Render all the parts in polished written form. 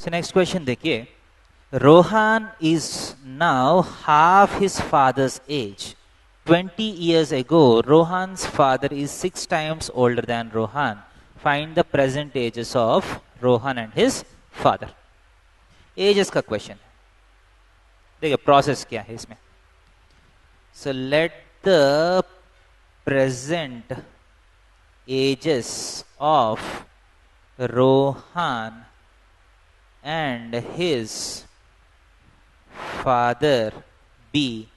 So next question देखिए, Rohan is now half his father's age. 20 years ago, Rohan's father is 6 times older than Rohan. Find the present ages of Rohan and his father. Ages का question है. देखिए process क्या है इसमें. So let the present ages of Rohan and his father be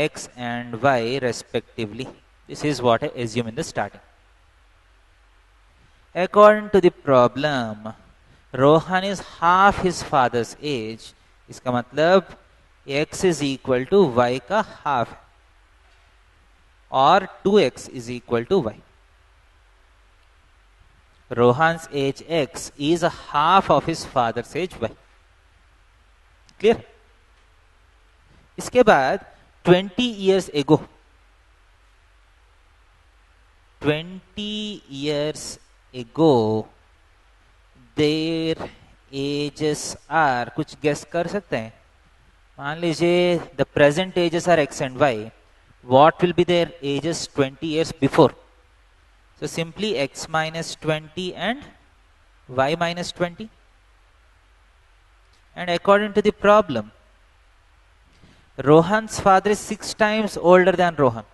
x and y respectively. This is what I assume in the starting. According to the problem, Rohan is half his father's age. इसका मतलब x is equal to y का half और 2x is equal to y. Rohan's age x is a half of his father's age y. Clear? इसके बाद 20 years ago, 20 years ago, their ages are, कुछ guess कर सकते हैं. मान लीजिए the present ages are x and y. What will be their ages 20 years before? So simply x minus 20 and y minus 20. And according to the problem, Rohan's father is 6 times older than Rohan.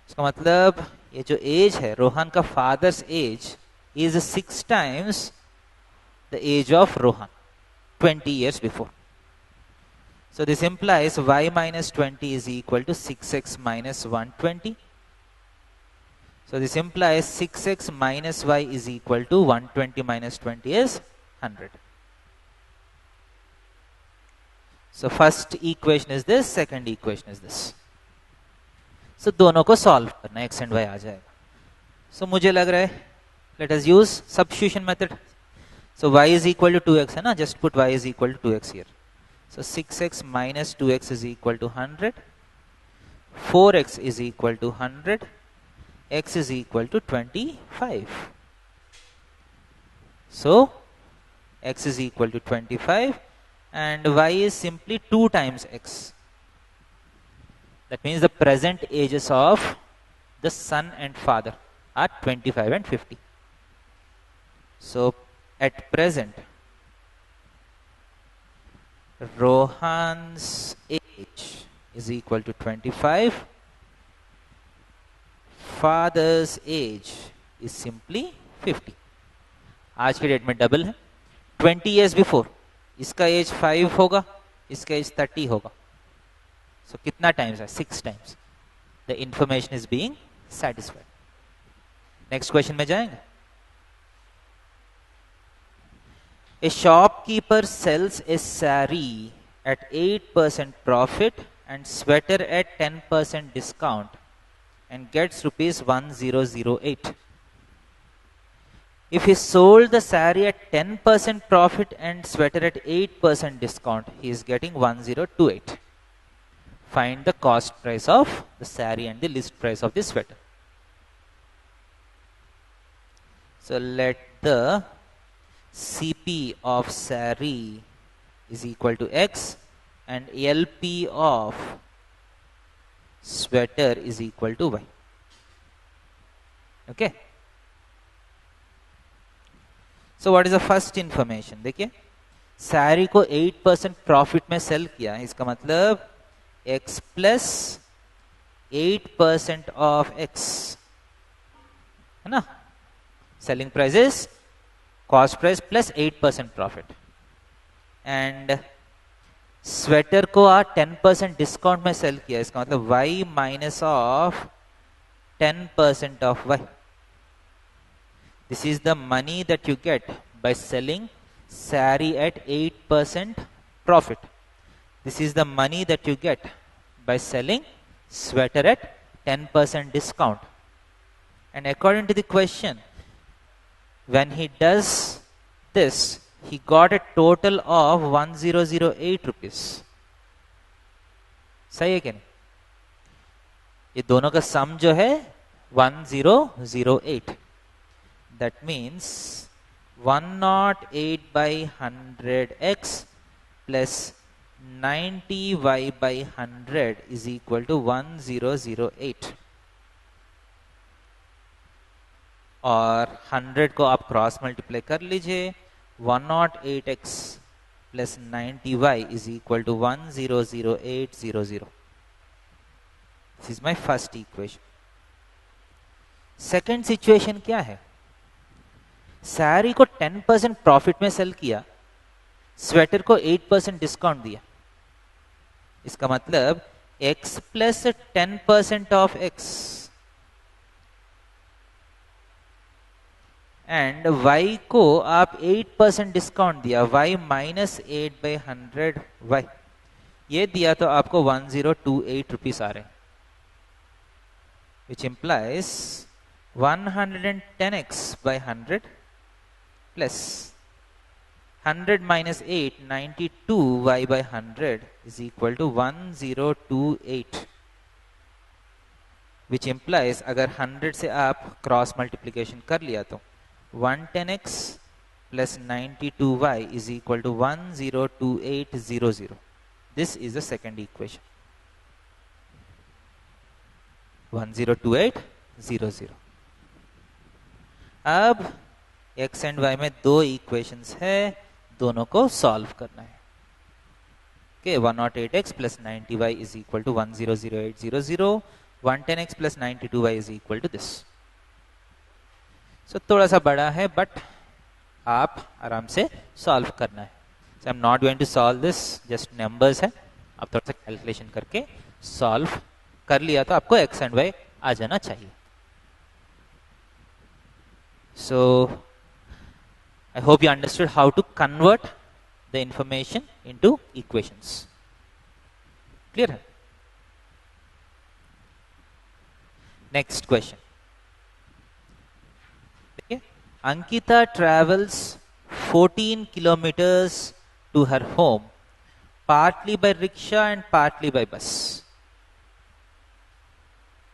इसका मतलब ये जो as है रोहन का father's age is 6 times the age of Rohan 20 years before. So this implies y minus 20 is equal to 6x minus 120. So this implies 6x minus y is equal to 120 minus 20 is 100. So first equation is this, second equation is this. So दोनों को solve करना, x and y आ जाएगा. So मुझे लग रहा है let us use substitution method. So y is equal to 2x है ना, just put y is equal to 2x here. So 6x minus 2x is equal to 100. 4x is equal to 100. X is equal to 25. So x is equal to 25 and y is simply 2 times x. That means the present ages of the son and father are 25 and 50. So at present, Rohan's age is equal to 25. Father's age is simply 50. आज के date में double है. 20 years before, इसका as 5 होगा, इसका as 30 होगा. So कितना times है? 6 times. The information is being satisfied. Next question में जाएंगे. A shopkeeper sells a saree at 8% profit and sweater at 10% discount and gets rupees 1008. If he sold the saree at 10% profit and sweater at 8% discount, he is getting 1028. Find the cost price of the saree and the list price of the sweater. So let the CP of saree is equal to X and LP of sweater is equal to Y. Okay. So what is the first information? देखिए saree को 8% profit में sell किया, इसका मतलब X plus 8% of X है ना. Selling price is cost price plus 8% profit. And sweater को 10% discount में सेल किया, इसका मतलब y minus of 10% of y. This is the money that you get by selling saree at 8% profit. This is the money that you get by selling sweater at 10% discount. And according to the question, when he does this, he got a total of 1008 rupees. सही है क्या नहीं? ये दोनों का सम जो है 1008. That means 108/100x plus 90y/100 is equal to 1008. और 100 को आप क्रॉस मल्टीप्लाई कर लीजिए. 108x plus 90y is equal to 100800. This is my first equation. Second situation क्या है? साड़ी को 10% प्रॉफिट में सेल किया, स्वेटर को 8% डिस्काउंट दिया. इसका मतलब x plus 10% of x and y को आप 8% डिस्काउंट दिया, y माइनस 8/100 y, ये दिया तो आपको 1028 रुपीस आ रहे हैं, which implies 110x/100 plus 100 minus 8, 92y/100 is equal to 1028, which implies अगर 100 से आप क्रॉस मल्टीप्लिकेशन कर लिया तो 110x plus 92y is equal to 102800. This is the second equation. 102800. अब x एंड y में दो इक्वेशंस है, दोनों को सॉल्व करना है. Okay, 108x plus 90y is equal to 100800. 110x plus 92y is equal to this. So थोड़ा सा बड़ा है, बट आप आराम से सॉल्व करना है. So I'm not going to solve this, just numbers है. आप थोड़ा सा कैलकुलेशन करके सॉल्व कर लिया तो आपको x एंड y आ जाना चाहिए. So I hope you understood how to convert the information into equations. Clear है? Next question. देखिए, Ankita travels 14 kilometers to her home, partly by rickshaw and partly by bus.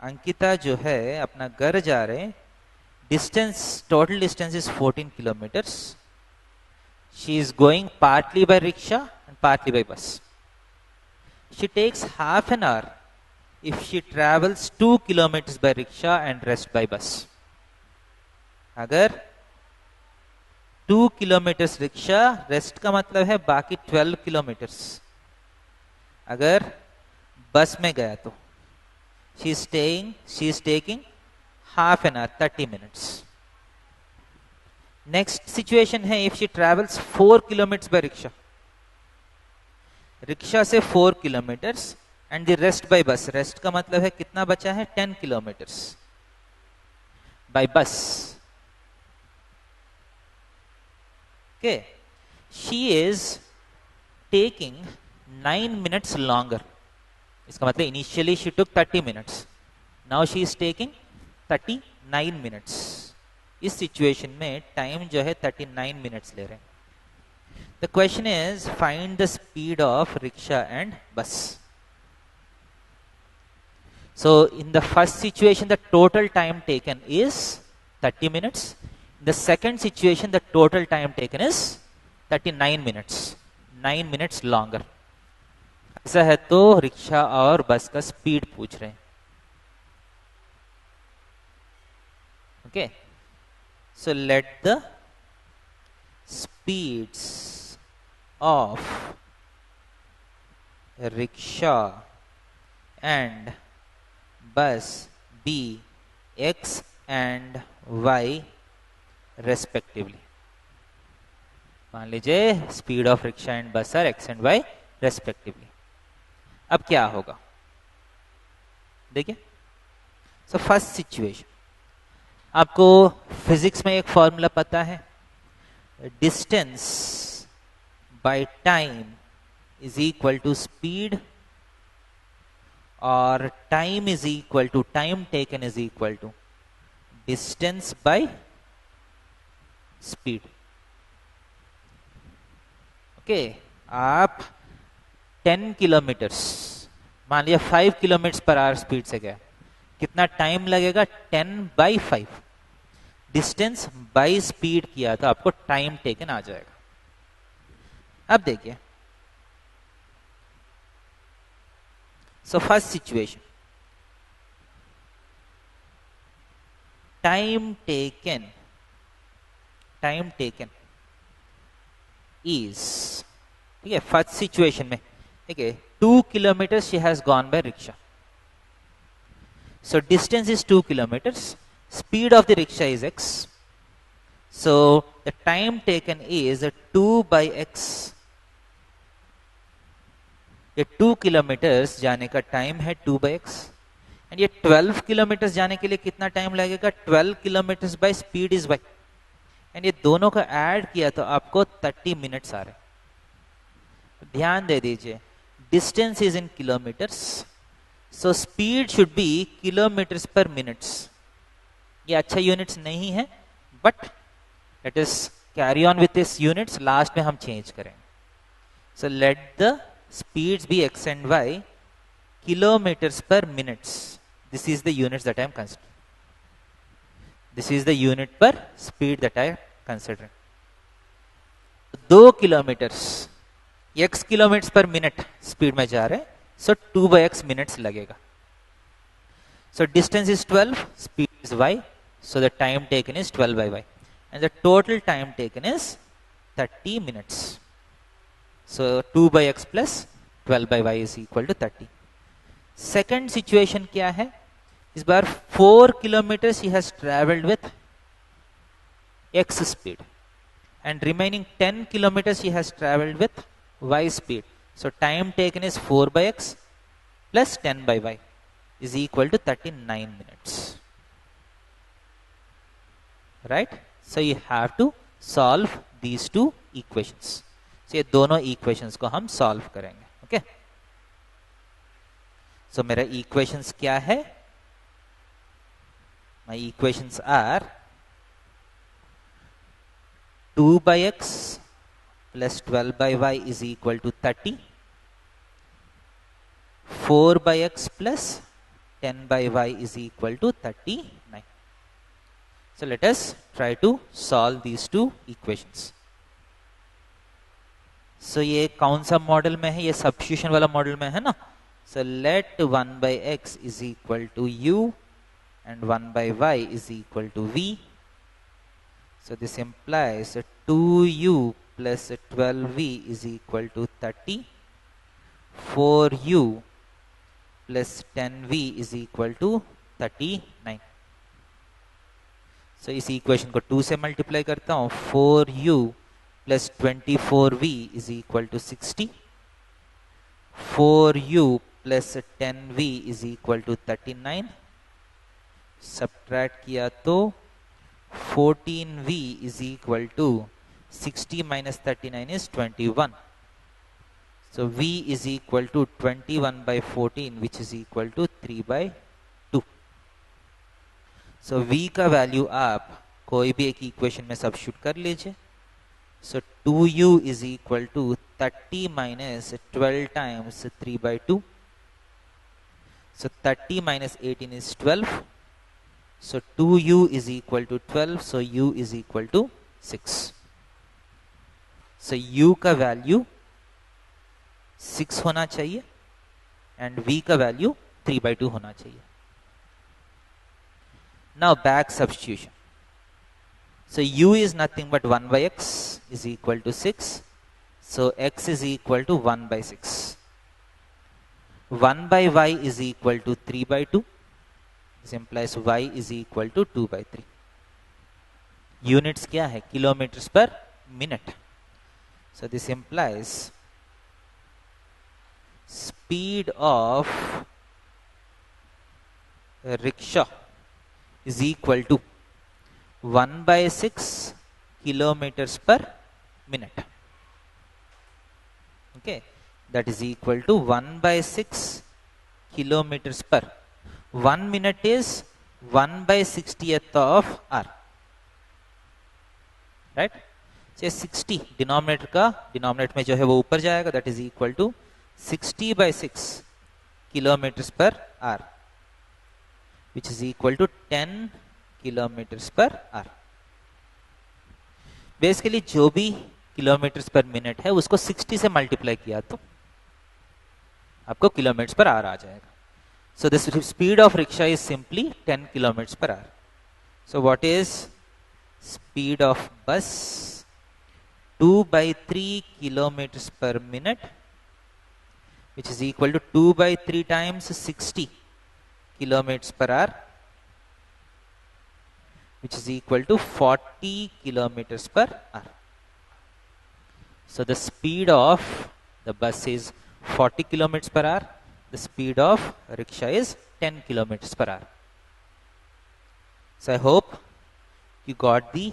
Ankita जो है अपना घर जा रहे हैं, distance, total distance is 14 kilometers. She is going partly by rickshaw and partly by bus. She takes half an hour if she travels 2 kilometers by rickshaw and rest by bus. अगर 2 kilometers rickshaw, rest का मतलब है बाकी 12 kilometers. अगर बस में गया तो she is taking half an hour, 30 minutes. Next situation है, if she travels 4 kilometers by rickshaw, rickshaw से 4 kilometers and the rest by bus. Rest का मतलब है कितना बचा है, 10 kilometers by bus. Okay, she is taking 9 minutes longer. इसका मतलब initially she took 30 minutes, now she is taking 39 minutes. इस सिचुएशन में टाइम जो है 39 मिनट्स ले रहे हैं. The question is find the speed of rickshaw and bus. So in the first situation the total time taken is 30 minutes. In the second situation the total time taken is 39 minutes, 9 minutes longer. ऐसा है तो rickshaw और बस का speed पूछ रहे हैं. Okay, so let the speeds of rickshaw and bus be x and y respectively. मान लीजिए speed of rickshaw and bus are x and y respectively. अब क्या होगा देखिए. सो फर्स्ट सिचुएशन, आपको फिजिक्स में एक फॉर्मूला पता है, distance by time is equal to speed, और time is equal to time taken is equal to distance by speed. Okay, आप 10 किलोमीटर्स, मान लिया 5 किलोमीटर पर आवर स्पीड से गया, कितना टाइम लगेगा, 10/5. डिस्टेंस बाय स्पीड किया तो आपको टाइम टेकन आ जाएगा। अब देखिए, so first situation, time taken is, ठीक है, फर्स्ट सिचुएशन में, ठीक है, 2 kilometre she has gone by rickshaw. So distance is 2 kilometers, speed of the rickshaw is x, so the time taken is 2 by x। ये 2 kilometres जाने का time है 2 by x, and ये 12 किलोमीटर्स जाने के लिए कितना टाइम लगेगा, 12 kilometres by speed is y, and ये दोनों का ऐड किया तो आपको 30 मिनट्स आ रहे। ध्यान दे दीजिए, distance is in kilometres, so speed should be kilometres per minutes. ये अच्छा यूनिट्स नहीं है, but let us carry on with this units, last में हम चेंज करेंगे। So let the speeds be x and y kilometres per minutes, this is the units that I am considering, this is the unit per speed that I am considering. 2 kilometres, x kilometres per minute speed में जा रहे हैं, so 2 by x minutes लगेगा। So distance is 12, speed is y, so the time taken is 12 by y, and the total time taken is 30 minutes। So 2 by x plus 12 by y is equal to 30। Second situation क्या है, इस बार 4 kilometers he has traveled with x speed, and remaining 10 kilometers he has traveled with y speed। So time taken is 4 by x plus 10 by y is equal to 39 minutes, right? So you have to solve these two equations। So ये दोनों equations को हम solve करेंगे, okay? So मेरा equations क्या है? My equations are 2 by x plus 12 by y is equal to 30, 4 by x plus 10 by y is equal to 39। So let us try to solve these two equations। So ये कौन सा model में है, ये substitution वाला model में है ना। So let 1 by x is equal to u and 1 by y is equal to v। So this implies 2u plus 12v is equal to 30, 4u plus 10v is equal to 39। So इस equation को 2 से multiply करता हूं, 4u plus 24v is equal to 60, 4u plus 10v is equal to 39, subtract किया तो 14v is equal to 60 minus 39 is 21। So v is equal to 21 by 14, which is equal to 3 by 2। So v का value आप कोई भी एक equation में substitute कर लीजिए। So 2u is equal to 30 minus 12 times 3 by 2। So 30 minus 18 is 12। So 2u is equal to 12, so u is equal to 6। So u का value 6 होना चाहिए एंड v का वैल्यू 3 by 2 होना चाहिए। Now back substitution। So u is nothing but 1 by x is equal to 6, so x is equal to 1 by 6। 1 by y is equal to 3 by 2, this implies y is equal to 2 by 3। Units क्या है, kilometres per minute. So this implies speed of rickshaw is equal to 1 by 6 kilometers per minute। Okay, that is equal to 1 by 6 kilometers per, 1 minute is 1 by 60th of hour, right? So 60 denominator में जो है वो ऊपर जाएगा, that is equal to 60 by 6 kilometers per hour, which is equal to 10 kilometers per hour। Basically जो भी kilometres per minute है उसको 60 से मल्टीप्लाई किया तो आपको किलोमीटर्स पर आवर आ जाएगा. So the speed of rickshaw is simply 10 kilometers per hour. So what is speed of bus? 2/3 kilometers per minute, which is equal to 2/3 times 60 kilometers per hour, which is equal to 40 kilometers per hour. So the speed of the bus is 40 kilometers per hour. The speed of rickshaw is 10 kilometers per hour. So I hope you got the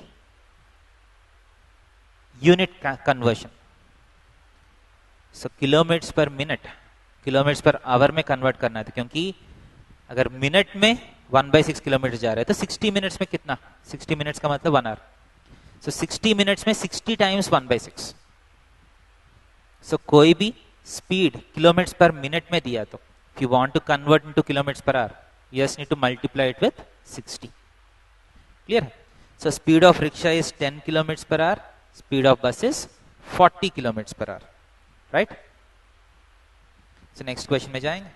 unit conversion. So kilometers per minute, kilometers per hour में convert करना है, क्योंकि अगर minute में 1/6 kilometre जा रहे हैं तो 60 मिनट्स में कितना, 60 मिनट्स का मतलब 1 आवर. So 60 मिनट्स में 60 टाइम्स 1/6. So कोई भी स्पीड किलोमीटर्स पर मिनट में दिया तो if you want to convert into kilometers per hour, you just need to multiply it with 60. Clear? So speed of rickshaw is 10 kilometers per hour. Speed of bus is 40 kilometers per hour. Right? So next question में जाएंगे.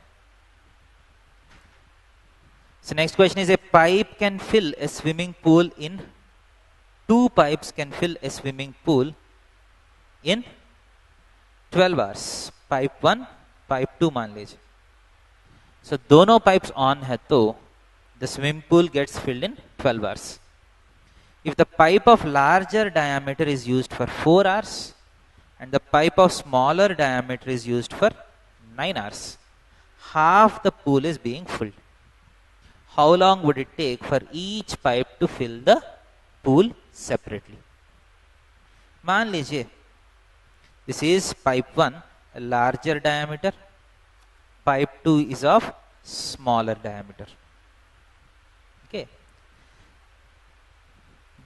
So next question is, a pipe can fill a swimming pool in, two pipes can fill a swimming pool in 12 hours. Pipe 1 pipe 2 मान लीजिए. सो दोनों pipes on है तो the swimming pool gets filled in 12 hours. If the pipe of larger diameter is used for 4 hours and the pipe of smaller diameter is used for 9 hours, half the pool is being filled. How long would it take for each pipe to fill the pool separately? मान लीजिए this is pipe 1, a larger diameter, pipe 2 is of smaller diameter. Okay,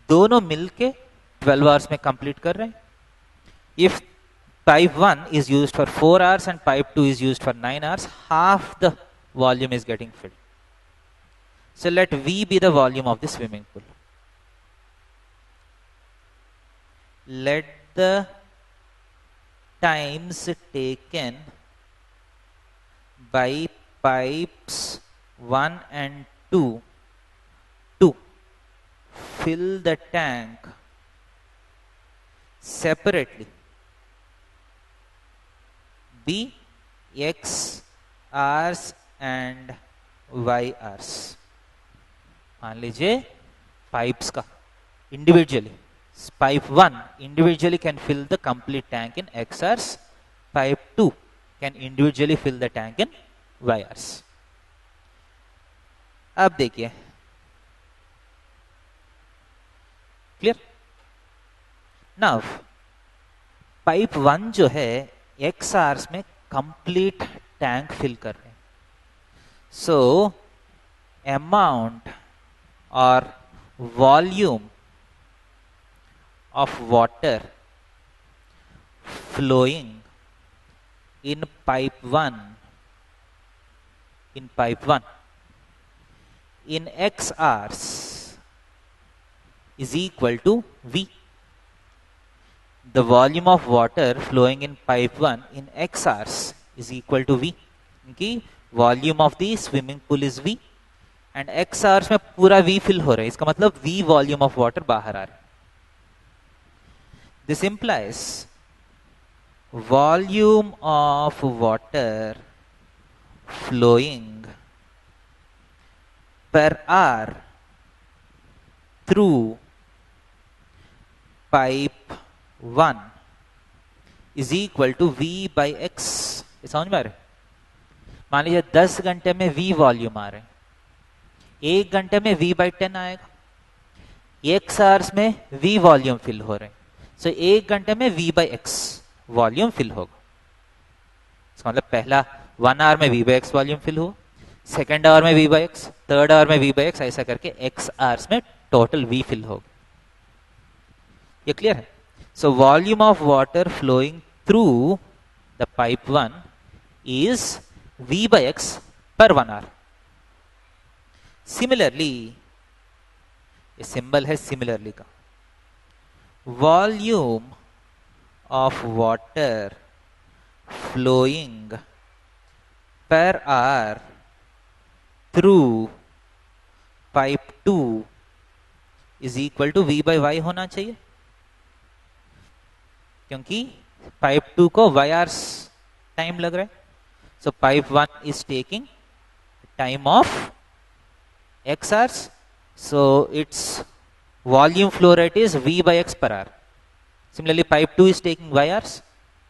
दोनों मिलके 12 hours में complete कर रहे हैं. If pipe 1 is used for 4 hours and pipe 2 is used for 9 hours, half the volume is getting filled. So let V be the volume of the swimming pool. Let the times taken by pipes 1 and 2 to fill the tank separately be X hours and Y hours. मान लीजिए pipes का individually, pipe 1 individually can fill the complete tank in X hours, pipe 2 can individually fill the tank in Y hours. अब देखिए, clear? Now pipe 1 जो है X hours में complete tank fill कर रहे हैं. सो अमाउंट और volume of water flowing in pipe 1 in X hours is equal to V. The volume of water flowing in pipe 1 in X hours is equal to V. क्योंकि volume of the swimming pool is V and X hours में पूरा V fill हो रहा है. इसका मतलब V volume of water बाहर आ रहा है. This implies volume of water flowing per hour through pipe 1 is equal to V by X. ये समझ में आ रहा है? मान लीजिए 10 घंटे में V वॉल्यूम आ रहे हैं, 1 घंटे में V by 10 आएगा. X hours में V वॉल्यूम फिल हो रहे हैं. सो 1 घंटे में V by X volume fill होगा. इसका मतलब पहला 1 आवर में V by X volume fill हुआ, सेकेंड आवर में V by X, third hour में V by X, ऐसा करके X आवर्स में टोटल V फिल होगा. ये क्लियर है? So volume of water flowing through the pipe 1 is V by X per 1 hour. Similarly, ये symbol है सिमिलरली का. volume of water flowing per hour through pipe 2 is equal to V by Y होना चाहिए, क्योंकि pipe 2 को y hours time लग रहा है. So pipe 1 is taking time of x hours. So its volume flow rate is V by x per hour. Similarly, pipe 2 is taking y hours.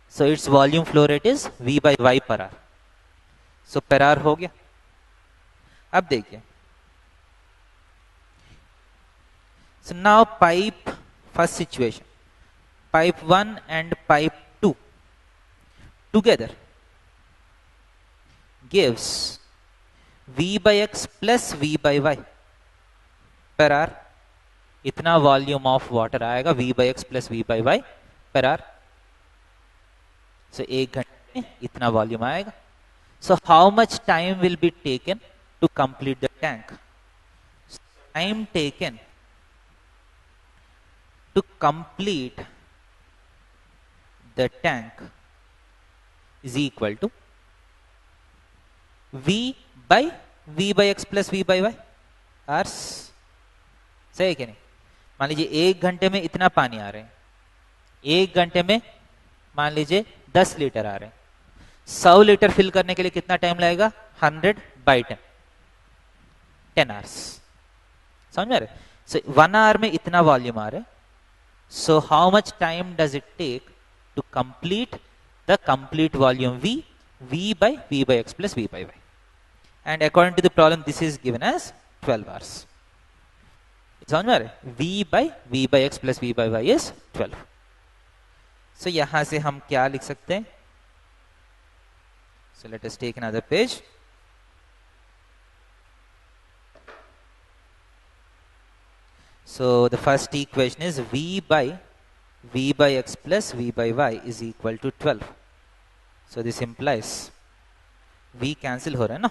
So its volume flow rate is V by y per hour. So per hour हो गया. अब देखिए. So now pipe first situation. Pipe 1 and pipe 2 together gives V by x plus V by y per hour. इतना volume of water आएगा V by x plus V by y per hour. So एक घंटे में इतना volume आएगा. So how much time will be taken to complete the tank? So, time taken to complete the tank is equal to V by x plus V by y hours. सही है कि नहीं? मान लीजिए एक घंटे में इतना पानी आ रहे हैं, एक घंटे में मान लीजिए 10 लीटर आ रहे हैं. 100 लीटर फिल करने के लिए कितना टाइम लगेगा? 100 by 10 hours. समझ में आ रहे? सो 1 hour में इतना वॉल्यूम आ रहा है. So how much time does it take to complete the complete volume V by x plus V by y. And according to the problem, this is given as 12 hours. समझ में आ रहा है? V by x plus V by y is 12. So यहां से हम क्या लिख सकते हैं? So let us take another page. So the first equation is V by x plus V by y is equal to 12. So this implies V cancel हो रहा है ना.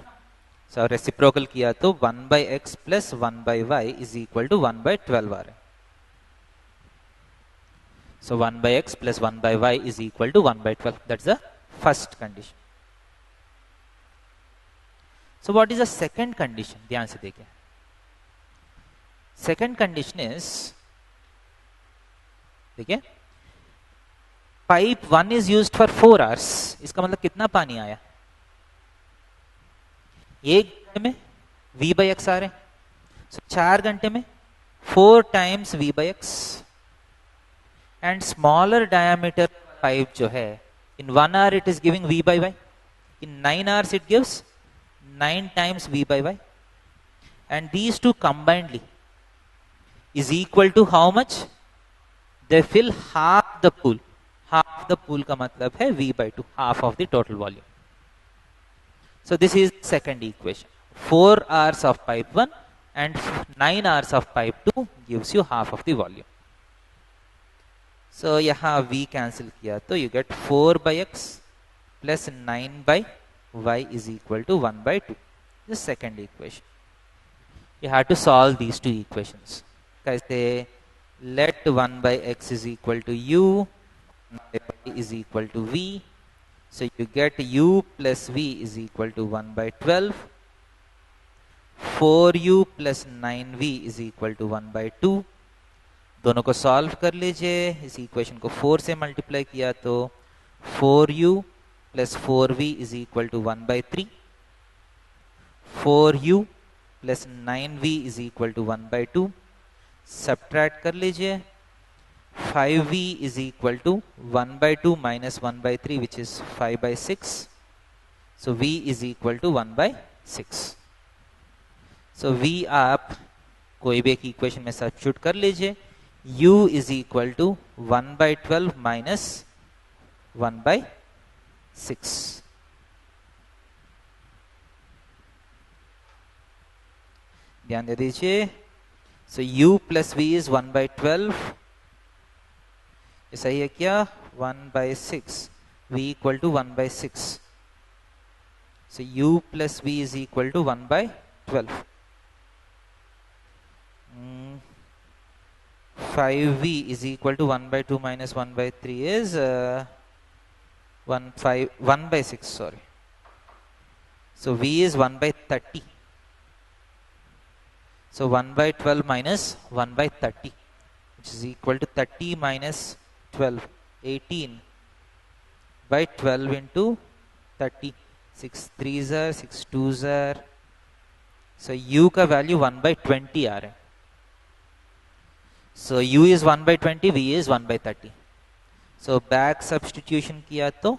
So reciprocal किया तो 1 by x plus 1 by y is equal to 1 by 12 आ रहा है. So 1 by x plus 1 by y is equal to 1 by 12. That's the first condition. So what is the second condition? ध्यान से देखिए. Second condition is, देखिए, pipe 1 is used for 4 hours. इसका मतलब कितना पानी आया? एक घंटे में V by x आ रहे हैं. So 4 घंटे में 4 times V by x. And smaller diameter pipe जो है, in 1 hour it is giving V by y. In 9 hours it gives 9 times V by y. And these two combinedly is equal to how much? They fill half the pool. Half the pool का मतलब है V by 2, half of the total volume. So this is second equation. 4 hours of pipe 1 and 9 hours of pipe 2 gives you half of the volume. So यहाँ V cancel किया तो you get 4 by x plus 9 by y is equal to 1 by 2. The second equation. You have to solve these two equations. कैसे? Let 1 by x is equal to u, 1 by y is equal to v. So you get u plus v is equal to 1 by 12. 4u plus 9v is equal to 1 by 2. दोनों को solve कर लीजिए. इस equation को 4 से multiply किया तो 4u plus 4v is equal to 1 by 3. 4u plus 9v is equal to 1 by 2. Subtract कर लीजिए. 5v is equal to 1 by 2 minus 1 by 3, which is 5 by 6. So v is equal to 1 by 6. So v आप कोई भी एक equation में substitute कर लीजिए. u is equal to 1 by 12 minus 1 by 6. ध्यान दे दीजिए. So u plus v is 1 by 12. ये सही है क्या? 1 by 6. v equal to 1 by 6. So u plus v is equal to 1 by 12. 5v is equal to 1 by 2 minus 1 by 3 is 1 by 6, sorry. So v is 1 by 30. So 1 by 12 minus 1 by 30, which is equal to 30 minus 12, 18 by 12 into 30. 6 3s are, 6 2s are. So u का value 1 by 20 आ रहा है. So u is 1 by 20, v is 1 by 30. So back substitution किया तो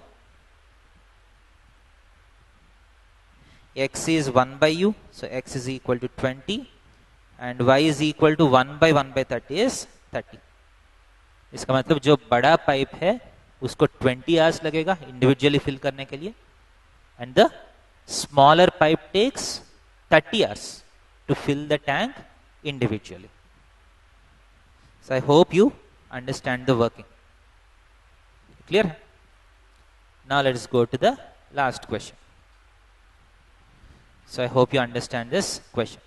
x is 1 by u, so x is equal to 20 and y is equal to 1 by 30 is 30. इसका मतलब जो बड़ा pipe है उसको 20 आवर्स लगेगा इंडिविजुअली फिल करने के लिए, and the smaller pipe takes 30 hours to fill the tank individually. So I hope you understand the working. Clear? Now let us go to the last question. So I hope you understand this question.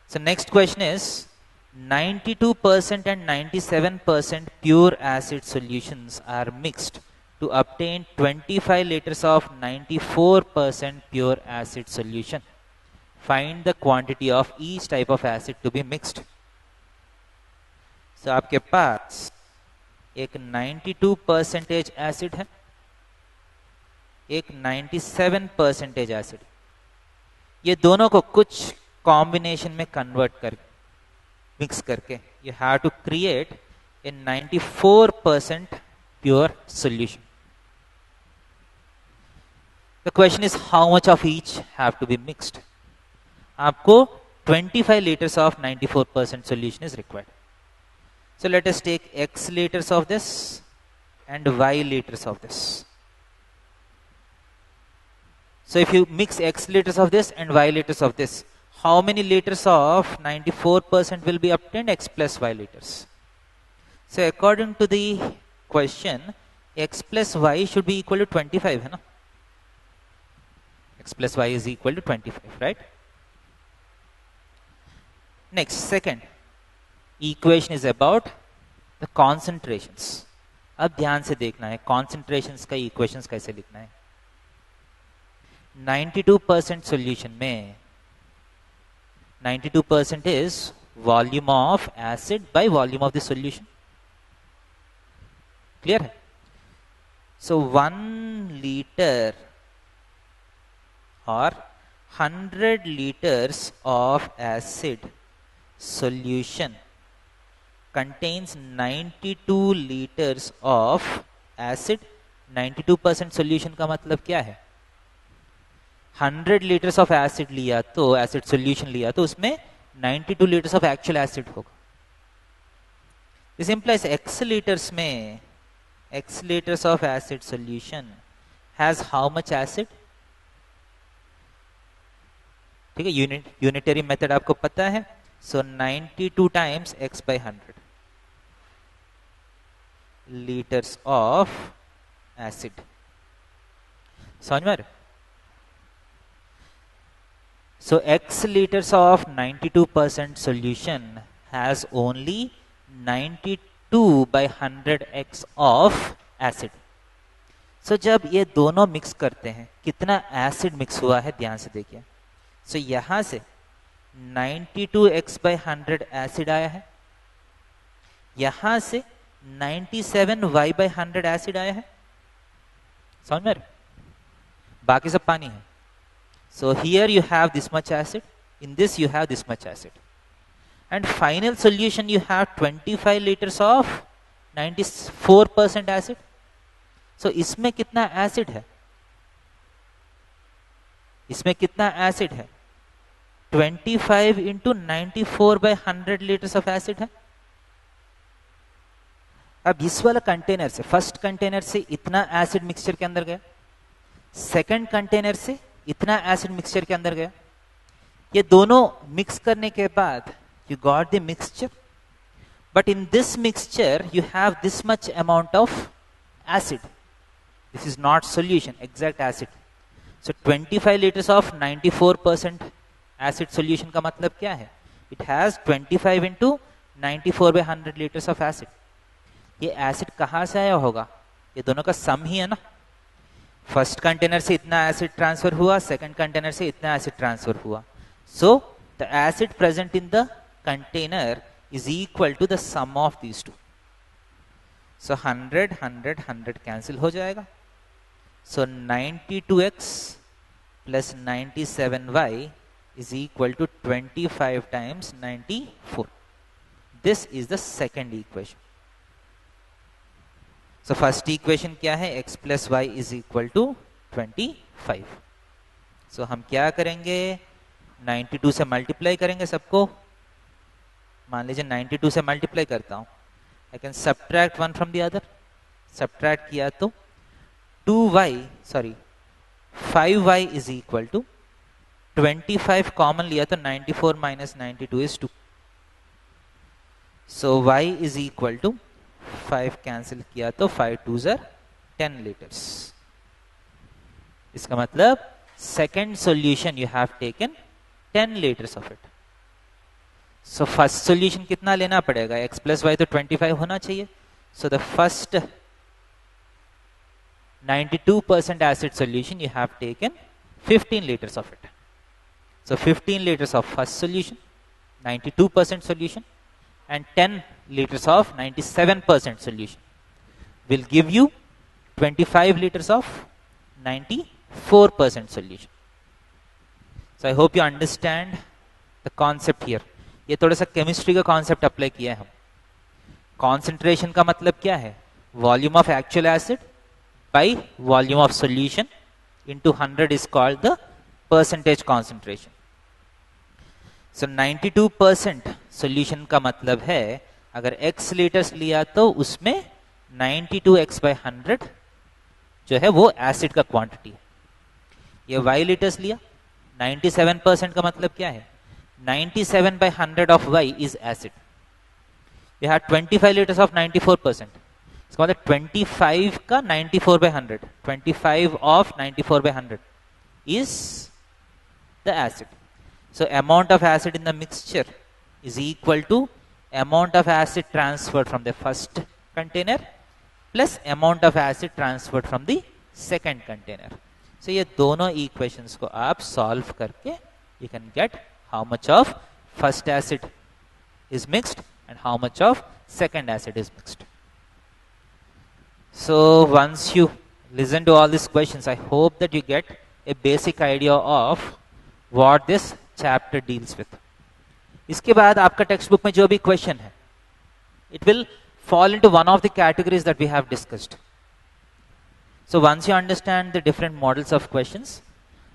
So next question is 92% and 97% pure acid solutions are mixed to obtain 25 liters of 94% pure acid solution. Find the quantity of each type of acid to be mixed. So आपके पास एक 92% acid है, एक 97% acid. ये दोनों को कुछ combination में convert कर मिक्स करके you have to create a 94% pure solution. The question is how much of each have to be mixed. आपको 25 liters of 94% solution is required. So let us take x liters of this and y liters of this. So if you mix x liters of this and y liters of this, how many liters of 94% will be obtained? X plus y liters. So according to the question, x plus y should be equal to 25, है ना? X plus y is equal to 25, right? Next, second equation is about the concentrations. अब ध्यान से देखना है concentrations का equations कैसे लिखना है. 92% solution में 92% is volume of acid by volume of the solution. Clear है? So 1 liter or 100 liters of acid solution contains 92 liters of acid. 92% solution का मतलब क्या है? 100 liters of acid लिया तो acid solution लिया तो उसमें 92 liters of actual acid होगा. This implies x liters में x liters of acid solution has how much acid? ठीक है, unitary method आपको पता है. So 92 times x by 100 liters of acid. समझ में? So x liters of 92% solution has only 92 by 100x of acid. So जब ये दोनों मिक्स करते हैं कितना एसिड मिक्स हुआ है ध्यान से देखिए. So यहां से 92x by 100 एसिड आया है, यहां से 97y by 100 एसिड आया है. समझ में? बाकी सब पानी है. So here you have this much acid, in this you have this much acid, and final solution you have 25 liters of 94% acid. So इसमें कितना एसिड है? इसमें कितना एसिड है? 25 into 94 by 100 liters of acid है. अब इस वाला कंटेनर से, फर्स्ट कंटेनर से इतना एसिड मिक्सचर के अंदर गया, सेकंड कंटेनर से इतना एसिड मिक्सचर के अंदर गया. ये दोनों मिक्स करने के बाद you got the mixture, but in this mixture you have this much amount of acid. This is not solution, exact acid. So 25 liters of 94% acid solution का मतलब क्या है? It has 25 into 94/100 litres of acid. ये acid कहाँ से आया होगा? ये दोनों का सम ही है ना। फर्स्ट कंटेनर से इतना एसिड ट्रांसफर हुआ, सेकंड कंटेनर से इतना एसिड ट्रांसफर हुआ। So the acid present in the container is equal to the sum of these two. सो 100 100 100 कैंसिल हो जाएगा। So 92x plus 97y is equal to 25 times 94. This is the second equation. So first equation क्या है? x plus y is equal to 25. So हम क्या करेंगे? 92 से multiply करेंगे सबको। मान लीजिए 92 से मल्टीप्लाई करता हूं। I can subtract one from the other. Subtract किया तो 5y is equal to 25 common लिया तो 94 minus 92 is 2. So y is equal to 5 cancel किया तो 5 2s are 10 liters. इसका मतलब second solution you have taken 10 liters of it. So first solution कितना लेना पड़ेगा? x plus y तो 25 होना चाहिए. So the first 92% acid solution you have taken 15 liters of it. So 15 liters of first solution, 92% solution, and 10 liters of 97% solution will give you 25 liters of 94% solution. So I hope you understand the concept here. ये थोड़ा सा chemistry का concept apply किया है हम। Concentration का मतलब क्या है? Volume of actual acid by volume of solution into 100 is called the percentage concentration. So 92% solution का मतलब है अगर x लीटर्स लिया तो उसमें 92x/100 जो है वो एसिड का क्वांटिटी है। ये y लीटर्स लिया, 97% का मतलब क्या है? 97/100 of y is acid. We have 25 liters of 94%. इसका मतलब 25 का 94/100, 25 of 94/100 is the acid. So amount of acid in the mixture is equal to amount of acid transferred from the first container plus amount of acid transferred from the second container. So ये दोनों equations को आप solve करके you can get how much of first acid is mixed and how much of second acid is mixed. So once you listen to all these questions, I hope that you get a basic idea of what this chapter deals with. इसके बाद आपका text book में जो भी question है, it will fall into one of the categories that we have discussed. So once you understand the different models of questions,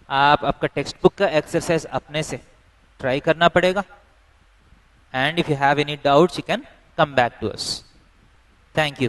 आप आपका text book का एक्सरसाइज अपने से ट्राई करना पड़ेगा. And if you have any doubts, you can come back to us. Thank you.